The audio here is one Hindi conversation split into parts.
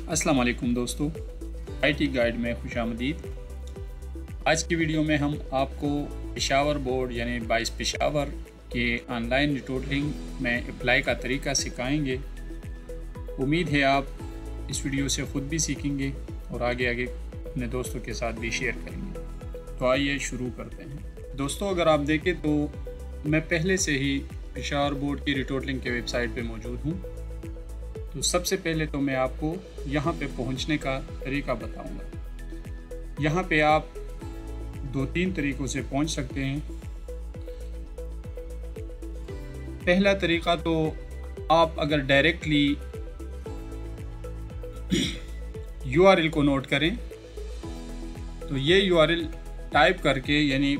अस्सलाम वालेकुम दोस्तों, आईटी गाइड में खुशामदीद। आज की वीडियो में हम आपको पेशावर बोर्ड यानी बाइस पेशावर के ऑनलाइन रिटोटलिंग में अप्लाई का तरीका सिखाएंगे। उम्मीद है आप इस वीडियो से ख़ुद भी सीखेंगे और आगे आगे अपने दोस्तों के साथ भी शेयर करेंगे। तो आइए शुरू करते हैं। दोस्तों, अगर आप देखें तो मैं पहले से ही पेशावर बोर्ड की रिटोटलिंग के वेबसाइट पे मौजूद हूँ। तो सबसे पहले तो मैं आपको यहाँ पे पहुँचने का तरीका बताऊँगा। यहाँ पे आप 2-3 तरीक़ों से पहुँच सकते हैं। पहला तरीका तो आप अगर डायरेक्टली URL को नोट करें तो ये URL टाइप करके यानी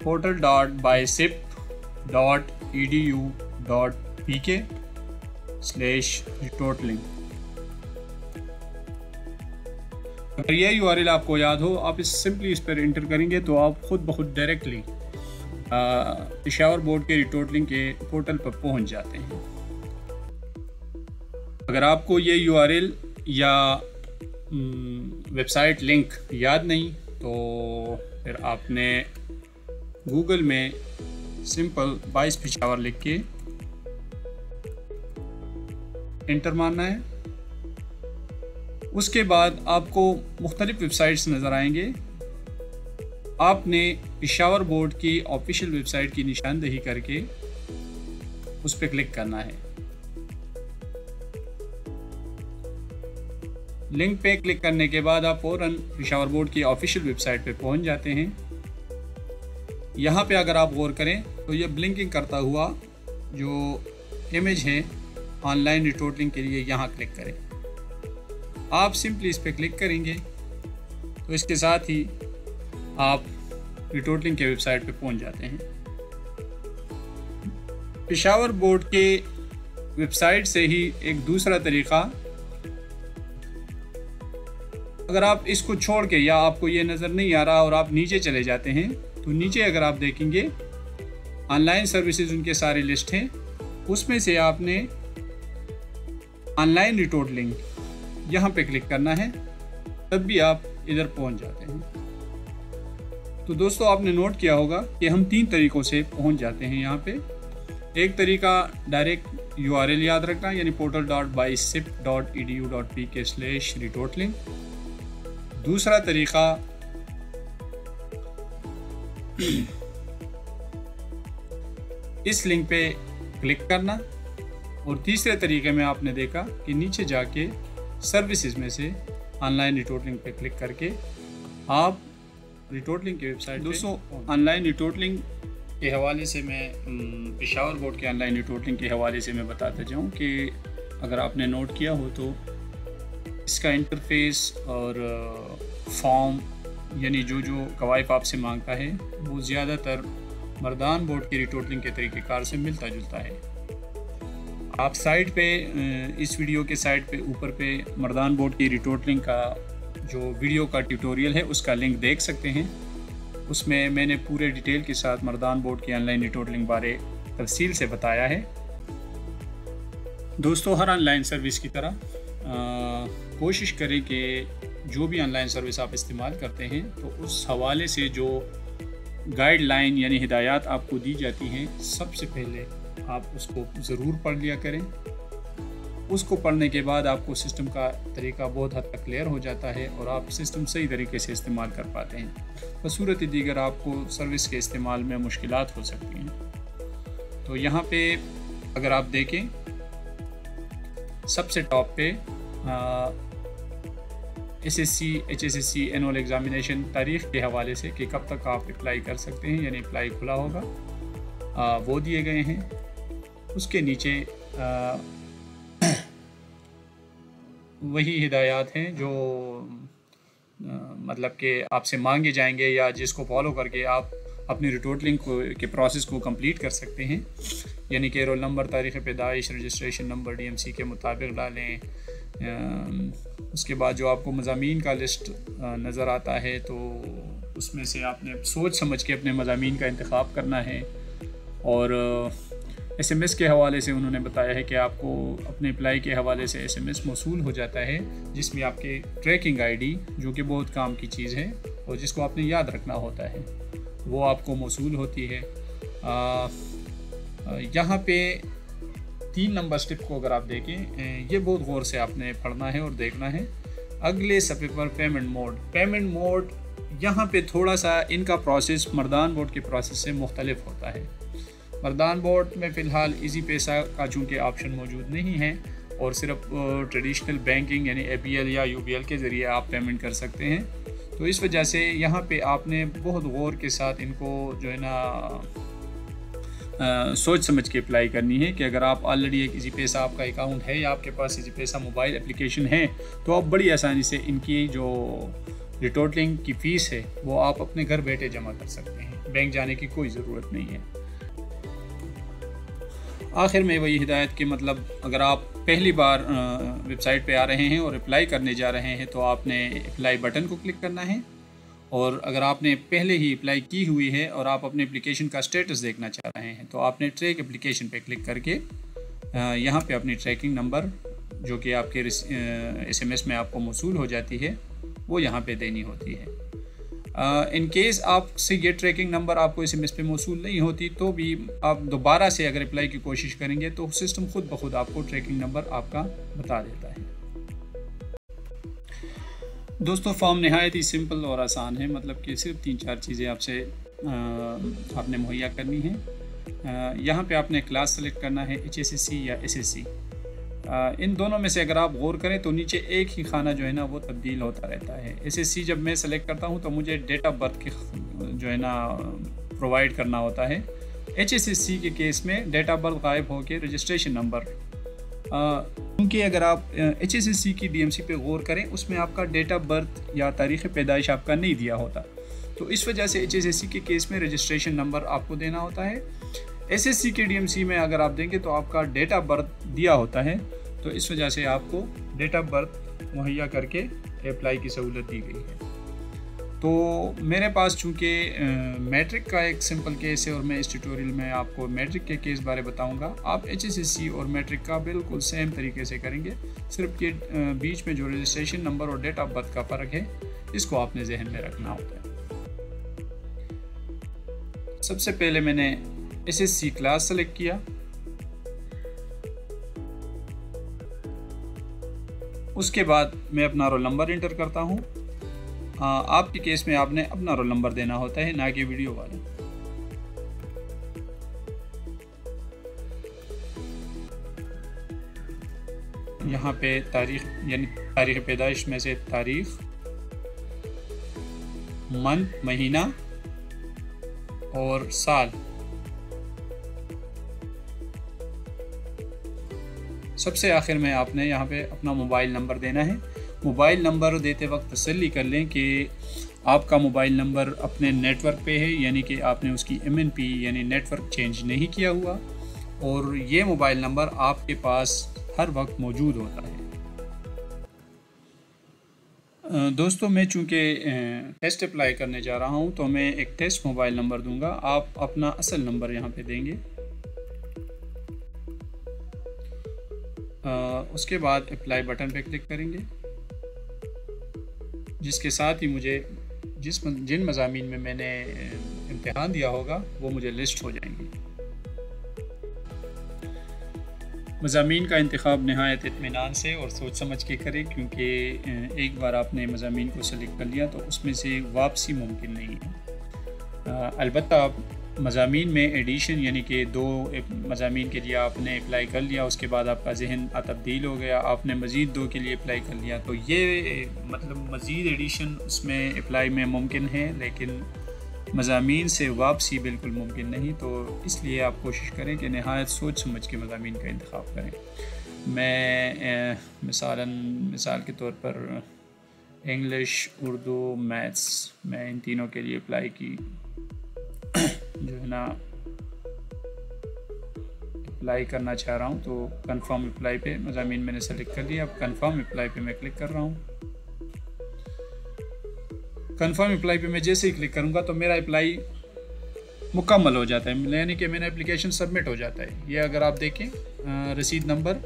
portal.bicep.edu.pk/retottling। अगर ये URL आपको याद हो, आप इस पर इंटर करेंगे तो आप खुद ब खुद डायरेक्टली पेशावर बोर्ड के रिटोटलिंग के पोर्टल पर पहुंच जाते हैं। अगर आपको ये URL या वेबसाइट लिंक याद नहीं तो फिर आपने गूगल में सिंपल बाइस पेशावर लिख के इंटर मारना है। उसके बाद आपको मुख्तलिफ वेबसाइट्स नज़र आएंगे। आपने पेशावर बोर्ड की ऑफिशियल वेबसाइट की निशानदेही करके उस पर क्लिक करना है। लिंक पे क्लिक करने के बाद आप फ़ौरन पेशावर बोर्ड की ऑफिशियल वेबसाइट पे पहुंच जाते हैं। यहाँ पे अगर आप गौर करें तो ये ब्लिंकिंग करता हुआ जो इमेज है ऑनलाइन रिटोटलिंग के लिए, यहाँ क्लिक करें। आप सिंपली इस पर क्लिक करेंगे तो इसके साथ ही आप रिटोटलिंग के वेबसाइट पे पहुंच जाते हैं। पेशावर बोर्ड के वेबसाइट से ही एक दूसरा तरीका, अगर आप इसको छोड़ के या आपको ये नज़र नहीं आ रहा और आप नीचे चले जाते हैं तो नीचे अगर आप देखेंगे ऑनलाइन सर्विसेज उनके सारे लिस्ट हैं, उसमें से आपने ऑनलाइन रिटोटलिंग यहाँ पे क्लिक करना है, तब भी आप इधर पहुँच जाते हैं। तो दोस्तों, आपने नोट किया होगा कि हम 3 तरीक़ों से पहुँच जाते हैं यहाँ पे। एक तरीका डायरेक्ट URL याद रखना यानी portal.bicep.edu.pk/retottling। दूसरा तरीका इस लिंक पे क्लिक करना, और तीसरे तरीके में आपने देखा कि नीचे जाके सर्विसेज में से ऑनलाइन रिटोटलिंग पे क्लिक करके आप रिटोटलिंग की वेबसाइट। दोस्तों, ऑनलाइन रिटोटलिंग के हवाले से मैं पेशावर बोर्ड के ऑनलाइन रिटोटलिंग के हवाले से मैं बताता जाऊँ कि अगर आपने नोट किया हो तो इसका इंटरफेस और फॉर्म यानी जो कवायद आपसे मांगता है वो ज़्यादातर मर्दान बोर्ड की रिटोटलिंग के तरीक़ेकार से मिलता जुलता है। आप साइट पे, इस वीडियो के साइट पे ऊपर पे मर्दान बोर्ड की रिटोटलिंग का जो वीडियो का ट्यूटोरियल है उसका लिंक देख सकते हैं। उसमें मैंने पूरे डिटेल के साथ मर्दान बोर्ड की ऑनलाइन रिटोटलिंग बारे तफसील से बताया है। दोस्तों, हर ऑनलाइन सर्विस की तरह कोशिश करें कि जो भी ऑनलाइन सर्विस आप इस्तेमाल करते हैं तो उस हवाले से जो गाइडलाइन यानी हिदायत आपको दी जाती हैं, सबसे पहले आप उसको ज़रूर पढ़ लिया करें। उसको पढ़ने के बाद आपको सिस्टम का तरीका बहुत हद तक क्लियर हो जाता है और आप सिस्टम सही तरीके से इस्तेमाल कर पाते हैं। बसूरत दीगर आपको सर्विस के इस्तेमाल में मुश्किलात हो सकती हैं। तो यहाँ पे अगर आप देखें सबसे टॉप पे SSC HSSC एनुअल एग्ज़ामिनेशन तारीख़ के हवाले से कि कब तक आप अप्लाई कर सकते हैं यानी अप्लाई खुला होगा, वो दिए गए हैं। उसके नीचे वही हिदायत हैं जो मतलब कि आपसे मांगे जाएंगे या जिसको फॉलो करके आप अपनी रिटोटलिंग के प्रोसेस को कंप्लीट कर सकते हैं। यानी कि रोल नंबर, तारीख़ पैदाइश, रजिस्ट्रेशन नंबर DMC के मुताबिक डालें। उसके बाद जो आपको मज़ामीन का लिस्ट नज़र आता है तो उसमें से आपने सोच समझ के अपने मज़ामीन का इंतख़ाब करना है। और SMS के हवाले से उन्होंने बताया है कि आपको अपने अप्लाई के हवाले से SMS मौसूल हो जाता है जिसमें आपके ट्रैकिंग ID, जो कि बहुत काम की चीज़ है और जिसको आपने याद रखना होता है, वो आपको मौसूल होती है। यहाँ पे 3 नंबर स्टेप को अगर आप देखें, ये बहुत गौर से आपने पढ़ना है और देखना है। अगले सफ़े पर पेमेंट मोड यहाँ पे थोड़ा सा इनका प्रोसेस मर्दान बोर्ड के प्रोसेस से मुख्तलिफ होता है। मर्दान बोर्ड में फ़िलहाल इजी पैसा का चूँकि ऑप्शन मौजूद नहीं है और सिर्फ ट्रेडिशनल बैंकिंग यानी APL या UBL के ज़रिए आप पेमेंट कर सकते हैं, तो इस वजह से यहाँ पे आपने बहुत गौर के साथ इनको जो है ना सोच समझ के अप्लाई करनी है कि अगर आप ऑलरेडी एक इजी पैसा आपका अकाउंट है या आपके पास इजी पैसा मोबाइल एप्लीकेशन है तो आप बड़ी आसानी से इनकी जो रिटोटलिंग की फ़ीस है वो आप अपने घर बैठे जमा कर सकते हैं, बैंक जाने की कोई ज़रूरत नहीं है। आखिर में वही हिदायत कि मतलब अगर आप पहली बार वेबसाइट पे आ रहे हैं और अप्लाई करने जा रहे हैं तो आपने अप्लाई बटन को क्लिक करना है, और अगर आपने पहले ही अप्लाई की हुई है और आप अपने एप्लीकेशन का स्टेटस देखना चाह रहे हैं तो आपने ट्रैक एप्लीकेशन पे क्लिक करके यहाँ पे अपनी ट्रैकिंग नंबर जो कि आपके SMS में आपको मौसूल हो जाती है वो यहाँ पे देनी होती है। इन केस आपसे ये ट्रैकिंग नंबर आपको SMS पे मौसूल नहीं होती तो भी आप दोबारा से अगर अप्लाई की कोशिश करेंगे तो सिस्टम खुद ब खुद आपको ट्रैकिंग नंबर आपका बता देता है। दोस्तों, फॉर्म नहायत ही सिंपल और आसान है, मतलब कि सिर्फ 3-4 चीज़ें आपसे आपने मुहैया करनी है। यहाँ पे आपने क्लास सेलेक्ट करना है, HSSC या SSC। इन दोनों में से अगर आप गौर करें तो नीचे एक ही खाना जो है ना वो तब्दील होता रहता है। SSC जब मैं सेलेक्ट करता हूँ तो मुझे डेट ऑफ बर्थ की जो है ना प्रोवाइड करना होता है। HSSC के केस में डेट ऑफ बर्थ गायब होकर रजिस्ट्रेशन नंबर, क्योंकि अगर आप HSSC की DMC पे गौर करें उसमें आपका डेट ऑफ बर्थ या तारीख़ पैदाइश आपका नहीं दिया होता, तो इस वजह से HSSC के केस में रजिस्ट्रेशन नंबर आपको देना होता है। SSC के DMC में अगर आप देंगे तो आपका डेट ऑफ बर्थ दिया होता है, तो इस वजह से आपको डेट ऑफ बर्थ मुहैया करके अप्लाई की सहूलत दी गई है। तो मेरे पास चूँकि मैट्रिक का एक सिंपल केस है और मैं इस ट्यूटोरियल में आपको मैट्रिक के केस बारे बताऊंगा। आप HSSC और मैट्रिक का बिल्कुल सेम तरीके से करेंगे, सिर्फ ये बीच में जो रजिस्ट्रेशन नंबर और डेट ऑफ बर्थ का फ़र्क है इसको आपने जहन में रखना होता है। सबसे पहले मैंने SSC क्लास सेलेक्ट किया, उसके बाद मैं अपना रोल नंबर इंटर करता हूँ। आपके केस में आपने अपना रोल नंबर देना होता है, ना कि वीडियो वाला। यहाँ पे तारीख यानी तारीख पैदाइश में से तारीख, मंथ, महीना और साल। सबसे आखिर में आपने यहाँ पे अपना मोबाइल नंबर देना है। मोबाइल नंबर देते वक्त तसल्ली कर लें कि आपका मोबाइल नंबर अपने नेटवर्क पे है, यानी कि आपने उसकी MNP यानी नेटवर्क चेंज नहीं किया हुआ, और ये मोबाइल नंबर आपके पास हर वक्त मौजूद होता है। दोस्तों, मैं चूँकि टेस्ट अप्लाई करने जा रहा हूँ तो मैं एक टेस्ट मोबाइल नंबर दूंगा। आप अपना असल नंबर यहाँ पे देंगे। उसके बाद अप्लाई बटन पे क्लिक करेंगे, जिसके साथ ही मुझे जिन मज़ामीन में मैंने इम्तिहान दिया होगा वो मुझे लिस्ट हो जाएंगी। मज़ामीन का इंतखाब नहायत इत्मीनान से और सोच समझ के करें, क्योंकि एक बार आपने मज़ामीन को सेलेक्ट कर लिया तो उसमें से वापसी मुमकिन नहीं है। अलबत्ता मज़ामीन में एडिशन यानी कि 2 मज़ामीन के लिए आपने अप्लाई कर लिया, उसके बाद आपका जहन तब्दील हो गया, आपने मज़ीद 2 के लिए अप्लाई कर लिया, तो ये मतलब मज़ीद एडिशन उसमें अप्लाई में मुमकिन है, लेकिन मज़ामीन से वापसी बिल्कुल मुमकिन नहीं। तो इसलिए आप कोशिश करें कि नहायत सोच समझ के मज़ामीन का इंतखाब करें। मैं मिसाल के तौर पर इंग्लिश, उर्दू, मैथ्स, मैं इन तीनों के लिए अप्लाई की जो है ना अप्लाई करना चाह रहा हूँ, तो कंफर्म अप्लाई पे मज़ामीन मैंने सेलेक्ट कर लिया। अब कंफर्म अप्लाई पे मैं क्लिक कर रहा हूँ। कंफर्म अप्लाई पे मैं जैसे ही क्लिक करूँगा तो मेरा अप्लाई मुकम्मल हो जाता है, यानी कि मेरा एप्लीकेशन सबमिट हो जाता है। ये अगर आप देखें रसीद नंबर,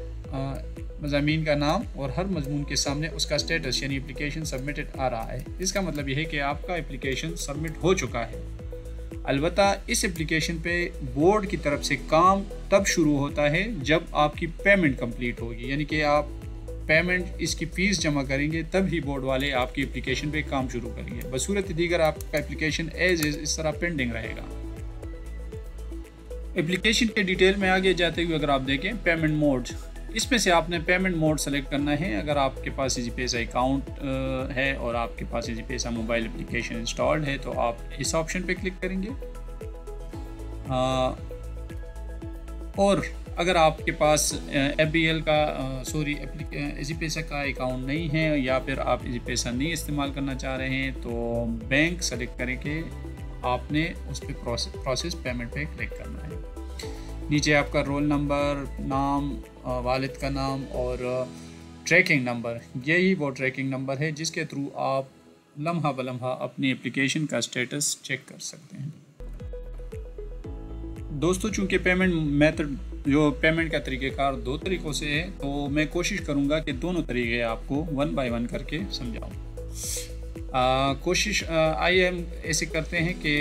मज़ामीन का नाम और हर मजमून के सामने उसका स्टेटस यानी एप्लीकेशन सबमिटेड आ रहा है। इसका मतलब यह है कि आपका एप्लीकेशन सबमिट हो चुका है। अलबत्ता इस एप्लीकेशन पे बोर्ड की तरफ से काम तब शुरू होता है जब आपकी पेमेंट कंप्लीट होगी, यानी कि आप पेमेंट इसकी फ़ीस जमा करेंगे तब ही बोर्ड वाले आपकी एप्लीकेशन पे काम शुरू करेंगे। बसूरत दीगर आपका एप्लीकेशन एज इज़ इस तरह पेंडिंग रहेगा। एप्लीकेशन के डिटेल में आगे जाते हुए अगर आप देखें पेमेंट मोड, इसमें से आपने पेमेंट मोड सेलेक्ट करना है। अगर आपके पास इजी पैसा अकाउंट है और आपके पास इजी पैसा मोबाइल एप्लीकेशन इंस्टॉल्ड है तो आप इस ऑप्शन पे क्लिक करेंगे। और अगर आपके पास FBL का इजी पैसा का अकाउंट नहीं है या फिर आप इजी पैसा नहीं इस्तेमाल करना चाह रहे हैं तो बैंक सेलेक्ट करके आपने उस पर प्रोसेस पेमेंट पे क्लिक करना है। नीचे आपका रोल नंबर, नाम, वालिद का नाम और ट्रैकिंग नंबर, यही वो ट्रैकिंग नंबर है जिसके थ्रू आप लम्हा बलम्हा अपनी एप्लीकेशन का स्टेटस चेक कर सकते हैं। दोस्तों, चूँकि पेमेंट मेथड जो पेमेंट का तरीक़ेकार दो तरीक़ों से है तो मैं कोशिश करूँगा कि दोनों तरीक़े आपको वन बाय वन करके समझाऊँ। आइए हम ऐसे करते हैं कि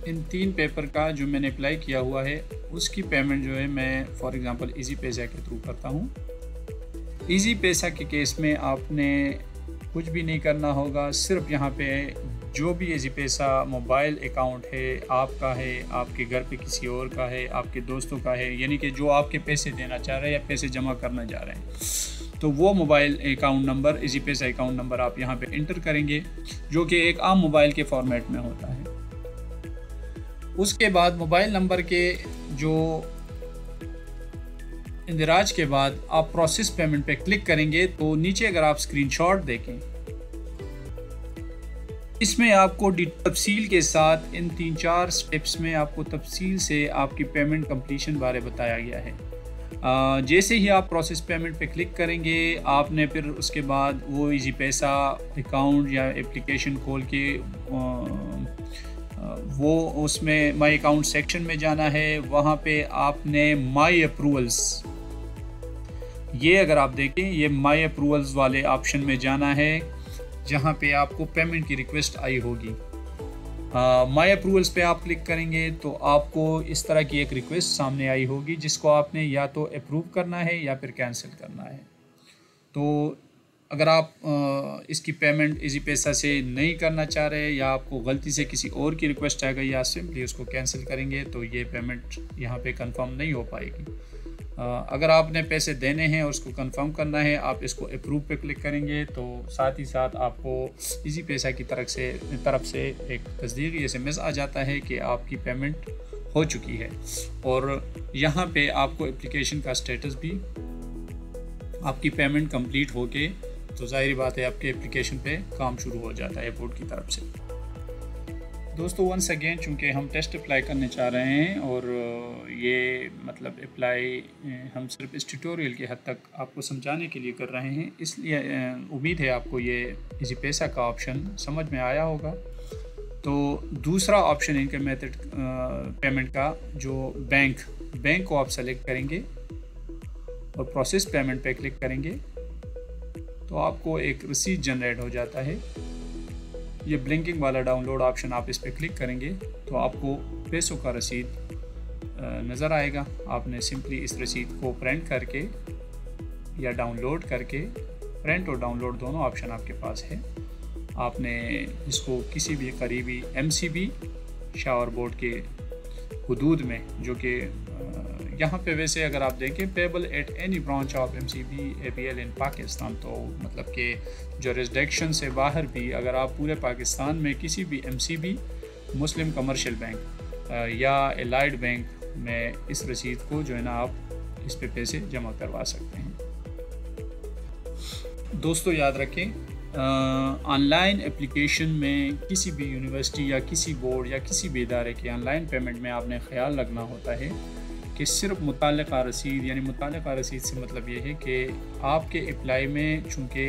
इन 3 पेपर का जो मैंने अप्लाई किया हुआ है उसकी पेमेंट जो है मैं फॉर एग्ज़ाम्पल इजी पैसा के थ्रू करता हूँ। इजी पैसा के केस में आपने कुछ भी नहीं करना होगा, सिर्फ यहाँ पे जो भी इजी पैसा मोबाइल अकाउंट है, आपका है, आपके घर पे किसी और का है, आपके दोस्तों का है, यानी कि जो आपके पैसे देना चाह रहे हैं या पैसे जमा करना चाह रहे हैं तो वो मोबाइल अकाउंट नंबर, इजी पैसा अकाउंट नंबर आप यहाँ पे इंटर करेंगे जो कि एक आम मोबाइल के फॉर्मेट में होता है। उसके बाद मोबाइल नंबर के जो इंदिराज के बाद आप प्रोसेस पेमेंट पे क्लिक करेंगे तो नीचे अगर आप स्क्रीनशॉट देखें इसमें आपको तफसील के साथ इन 3-4 स्टेप्स में आपको तफसील से आपकी पेमेंट कंप्लीशन बारे बताया गया है। जैसे ही आप प्रोसेस पेमेंट पे क्लिक करेंगे आपने फिर उसके बाद वो इजी पैसा अकाउंट या एप्लीकेशन खोल के वो उसमें माई अकाउंट सेक्शन में जाना है। वहाँ पे आपने माई अप्रूवल्स, ये अगर आप देखें ये माई अप्रूवल्स वाले ऑप्शन में जाना है जहाँ पे आपको पेमेंट की रिक्वेस्ट आई होगी। माई अप्रूवल्स पे आप क्लिक करेंगे तो आपको इस तरह की एक रिक्वेस्ट सामने आई होगी जिसको आपने या तो अप्रूव करना है या फिर कैंसिल करना है। तो अगर आप इसकी पेमेंट इजी पैसा से नहीं करना चाह रहे या आपको गलती से किसी और की रिक्वेस्ट आ गई या सिंपली उसको कैंसिल करेंगे तो ये पेमेंट यहाँ पे कंफर्म नहीं हो पाएगी। अगर आपने पैसे देने हैं और उसको कंफर्म करना है आप इसको अप्रूव पे क्लिक करेंगे तो साथ ही साथ आपको इजी पैसा की तरफ से एक तस्दीकी SMS आ जाता है कि आपकी पेमेंट हो चुकी है और यहाँ पे आपको एप्लीकेशन का स्टेटस भी आपकी पेमेंट कंप्लीट होके तो ज़ाहिर बात है आपके एप्लीकेशन पे काम शुरू हो जाता है बोर्ड की तरफ से। दोस्तों, वंस अगेन चूँकि हम टेस्ट अप्लाई करने चाह रहे हैं और ये मतलब अप्लाई हम सिर्फ इस ट्यूटोरियल के हद तक आपको समझाने के लिए कर रहे हैं, इसलिए उम्मीद है आपको ये इजी पैसा का ऑप्शन समझ में आया होगा। तो दूसरा ऑप्शन इनके मेथड पेमेंट का जो बैंक को आप सेलेक्ट करेंगे और प्रोसेस पेमेंट पे क्लिक करेंगे तो आपको एक रसीद जनरेट हो जाता है। ये ब्लिंकिंग वाला डाउनलोड ऑप्शन आप इस पर क्लिक करेंगे तो आपको पैसों का रसीद नज़र आएगा। आपने सिंपली इस रसीद को प्रिंट करके या डाउनलोड करके, प्रिंट और डाउनलोड दोनों ऑप्शन आपके पास है, आपने इसको किसी भी करीबी MCB शावर बोर्ड के हुदूद में जो कि यहाँ पे वैसे अगर आप देखें payable at any branch of MCB ABL इन पाकिस्तान, तो मतलब कि जो रेजिडेक्शन से बाहर भी अगर आप पूरे पाकिस्तान में किसी भी MCB मुस्लिम कमर्शियल बैंक या एलाइड बैंक में इस रसीद को जो है ना आप इस पे पैसे जमा करवा सकते हैं। दोस्तों, याद रखें ऑनलाइन एप्लीकेशन में किसी भी यूनिवर्सिटी या किसी बोर्ड या किसी भी इदारे के ऑनलाइन पेमेंट में आपने ख्याल रखना होता है कि सिर्फ मुताल्लिक़ा रसीद, यानी मुताल्लिक़ा रसीद से मतलब ये है कि आपके अप्लाई में चूँकि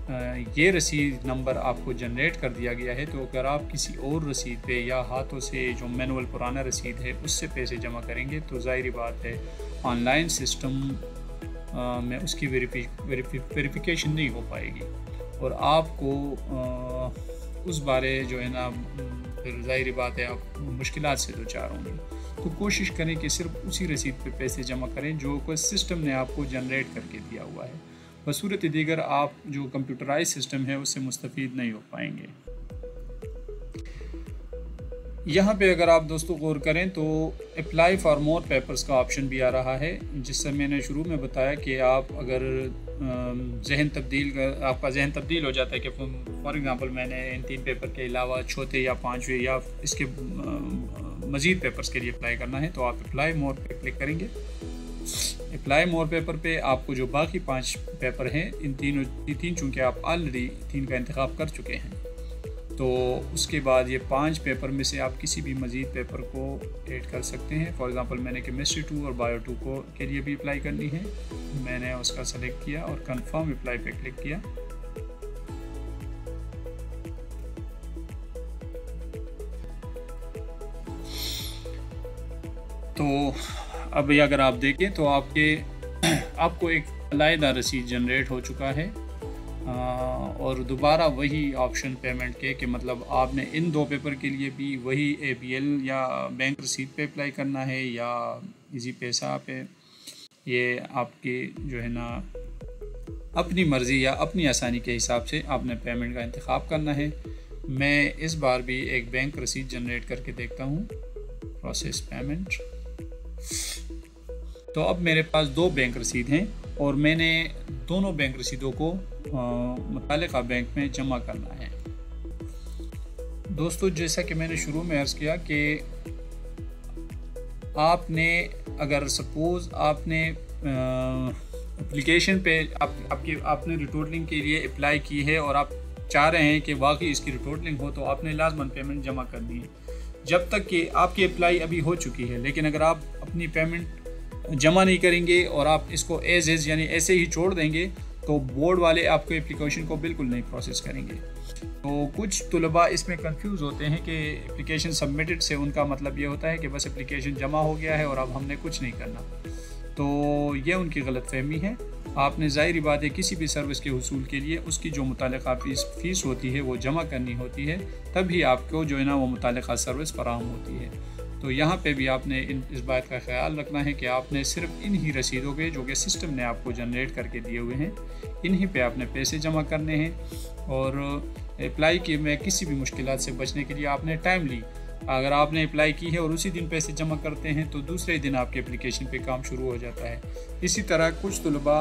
ये रसीद नंबर आपको जनरेट कर दिया गया है, तो अगर आप किसी और रसीद पे या हाथों से जो मैनुअल पुराना रसीद है उससे पैसे जमा करेंगे तो ज़ाहिर बात है ऑनलाइन सिस्टम में उसकी वेरिफिकेशन नहीं हो पाएगी और आपको उस बारे जो है ना फिर ज़ाहिर बात है आप मुश्किलात से दो चार होंगे। तो कोशिश करें कि सिर्फ उसी रसीद पे पैसे जमा करें जो कोई सिस्टम ने आपको जनरेट करके दिया हुआ है। बसूरत दीगर आप जो कंप्यूटराइज सिस्टम है उससे मुस्तफ़ीद नहीं हो पाएंगे। यहाँ पे अगर आप दोस्तों गौर करें तो अप्लाई फॉर मोर पेपर्स का ऑप्शन भी आ रहा है, जिससे मैंने शुरू में बताया कि आप अगर आपका जहन तब्दील हो जाता है कि फॉर एग्ज़ाम्पल मैंने इन 3 पेपर के अलावा चौथे या 5वें या इसके मज़ीद पेपर्स के लिए अप्लाई करना है, तो आप अप्लाई मोर पे क्लिक करेंगे। अप्लाई मोर पेपर पे आपको जो बाकी 5 पेपर हैं इन तीन चूँकि आप ऑलरेडी 3 का इंतखाब कर चुके हैं, तो उसके बाद ये 5 पेपर में से आप किसी भी मज़ीद पेपर को ऐड कर सकते हैं। फॉर एग्ज़ाम्पल मैंने केमिस्ट्री 2 और बायो 2 के लिए भी अप्लाई करनी है, मैंने उसका सेलेक्ट किया और कंफर्म अप्लाई पे क्लिक किया। तो अब ये अगर आप देखें तो आपको एक अलहदा रसीद जनरेट हो चुका है और दोबारा वही ऑप्शन पेमेंट के कि मतलब आपने इन 2 पेपर के लिए भी वही APL या बैंक रसीद पे अप्लाई करना है या इजी पैसा पे, ये आपकी जो है ना अपनी मर्ज़ी या अपनी आसानी के हिसाब से आपने पेमेंट का इंतखाब करना है। मैं इस बार भी एक बैंक रसीद जनरेट करके देखता हूँ, प्रोसेस पेमेंट। तो अब मेरे पास 2 बैंक रसीद हैं और मैंने दोनों बैंक रसीदों को मुतालिका बैंक में जमा करना है। दोस्तों जैसा कि मैंने शुरू में अर्ज़ किया कि आपने अगर सपोज़ आपने एप्लीकेशन पे आपने रिटोटलिंग के लिए अप्लाई की है और आप चाह रहे हैं कि वाकई इसकी रिटोटलिंग हो, तो आपने लाजमन पेमेंट जमा करनी है जब तक कि आपकी अप्लाई अभी हो चुकी है। लेकिन अगर आप अपनी पेमेंट जमा नहीं करेंगे और आप इसको एज इज़ यानी ऐसे ही छोड़ देंगे तो बोर्ड वाले आपको एप्लीकेशन को बिल्कुल नहीं प्रोसेस करेंगे। तो कुछ तलबा इसमें कंफ्यूज होते हैं कि एप्लीकेशन सबमिटेड से उनका मतलब ये होता है कि बस एप्लीकेशन जमा हो गया है और अब हमने कुछ नहीं करना, तो ये उनकी गलतफहमी है। आपने ज़ाहिर बात है किसी भी सर्विस के हुसूल के लिए उसकी जो मुतालिका फ़ीस होती है वो जमा करनी होती है, तभी आपको जो है ना वो मुतालिका सर्विस फराहम होती है। तो यहाँ पे भी आपने इस बात का ख्याल रखना है कि आपने सिर्फ इन ही रसीदों पे जो कि सिस्टम ने आपको जनरेट करके दिए हुए हैं इन्हीं पे आपने पैसे जमा करने हैं। और अप्लाई के में किसी भी मुश्किलात से बचने के लिए आपने टाइमली, अगर आपने अप्लाई की है और उसी दिन पैसे जमा करते हैं तो दूसरे दिन आपके एप्लीकेशन पे काम शुरू हो जाता है। इसी तरह कुछ तलबा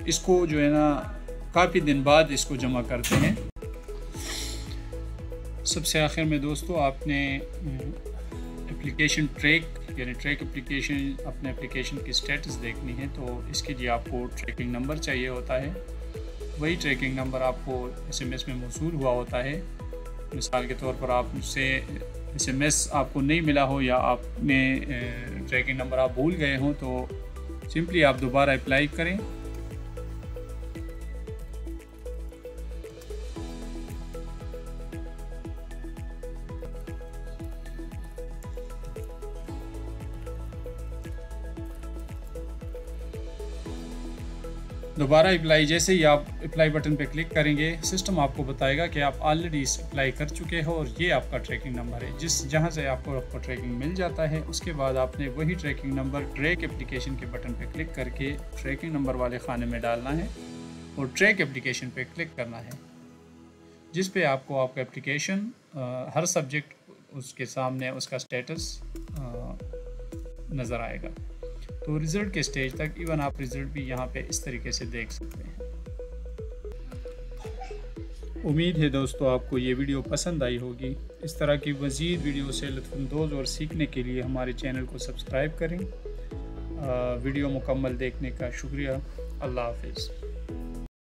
इसको जो है ना काफ़ी दिन बाद इसको जमा करते हैं। सबसे आखिर में दोस्तों आपने एप्लीकेशन ट्रैक एप्लीकेशन अपने एप्लीकेशन की स्टेटस देखनी है, तो इसके लिए आपको ट्रैकिंग नंबर चाहिए होता है। वही ट्रैकिंग नंबर आपको SMS में मौसूल हुआ होता है। मिसाल के तौर पर आपसे SMS आपको नहीं मिला हो या आपने ट्रैकिंग नंबर आप भूल गए हों तो सिंपली आप दोबारा अप्लाई करें। दोबारा अप्लाई, जैसे ही आप अप्लाई बटन पे क्लिक करेंगे सिस्टम आपको बताएगा कि आप ऑलरेडी इस अप्लाई कर चुके हो और ये आपका ट्रैकिंग नंबर है जहाँ से आपको ट्रैकिंग मिल जाता है। उसके बाद आपने वही ट्रैकिंग नंबर ट्रैक एप्लीकेशन के बटन पे क्लिक करके ट्रैकिंग नंबर वाले खाने में डालना है और ट्रैक एप्लीकेशन पे क्लिक करना है, जिस पे आपको आपका एप्लीकेशन हर सब्जेक्ट उसके सामने उसका स्टेटस नज़र आएगा। तो रिज़ल्ट के स्टेज तक इवन आप रिज़ल्ट भी यहाँ पे इस तरीके से देख सकते हैं। उम्मीद है दोस्तों आपको ये वीडियो पसंद आई होगी। इस तरह की मज़ीद वीडियो से लुत्फ़अंदोज़ और सीखने के लिए हमारे चैनल को सब्सक्राइब करें। वीडियो मुकम्मल देखने का शुक्रिया। अल्लाह हाफ़िज़।